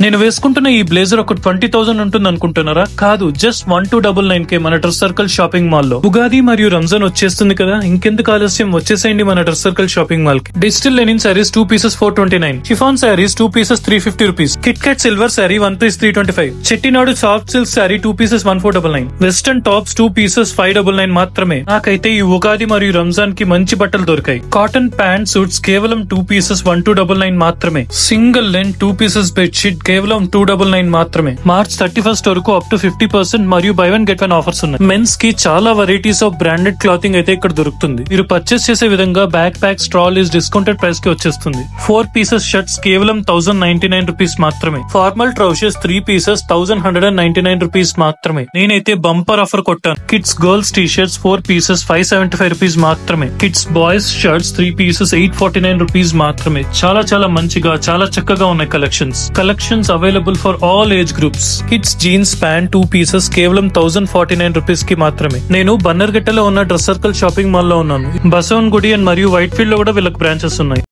నేను వేసుకుంటున్న ఈ బ్లేజర్ ఒక 20,000 ఉంటుంది అనుకుంటున్నారా? కాదు, జస్ట్ 1299K మన డ్రెస్ సర్కిల్ షాపింగ్ మాల్ లో. ఉగాది మరియు రంజాన్ వచ్చేస్తుంది కదా, ఇంకెందుకు ఆలస్యం, వచ్చేసేయండి మన డ్రెస్ సర్కిల్ షాపింగ్ మాల్ కి. Digital Lenin saris 2 pieces 429, chiffon saris 2 pieces 350 rupees, Kit Kat silver sorry 1 piece 325, Chettinad soft silk sorry 2 pieces 1499, western tops 2 pieces 599 మాత్రమే. నాకైతే ఈ ఉగాది మరియు రంజాన్ కి మంచి బట్టలు దొరికాయి. కాటన్ ప్యాంట్ సూట్స్ కేవలం 2 pieces 1299 మాత్రమే. సింగిల్ లెన్ 2 pieces బెడ్షీట్ కేవలం 299 మాత్రమే. మార్చ్ 31st వరకు అప్ టు 50% మరియు by one get one offers ఉన్నాయి. మెన్స్ కి చాలా వెరైటీస్ ఆఫ్ బ్రాండెడ్ క్లాతింగ్ అయితే ఇక్కడ దొరుకుతుంది. మీరు పర్చేస్ చేసే విధంగా back packs trolleys discounted price కి వచ్చేస్తుంది. 4 pieces షర్ట్స్ కేవలం 1099 రూపీస్ మాత్రమే. ఫార్మల్ ట్రౌజర్స్ 3 pieces 1199 రూపీస్ మాత్రమే. నేనైతే బంపర్ ఆఫర్ కొట్టాను. Kids girls T shirts 4 pieces 575 rupees మాత్రమే. Kids boys shirts 3 pieces 849 rupees మాత్రమే. చాలా మంచిగా చాలా చక్కగా ఉన్నాయి collections available for all age groups. Kids jeans pant 2 pieces కేవలం 1049 రూపీస్ కి మాత్రమే. నేను బన్నర్గట్టలో ఉన్న డ్రెస్ సర్కిల్ షాపింగ్ మాల్ లో ఉన్నాను. బసవన్ గుడి అండ్ మరియు వైట్ ఫీల్డ్ లో కూడా వీళ్ళకి బ్రాంచెస్ ఉన్నాయి.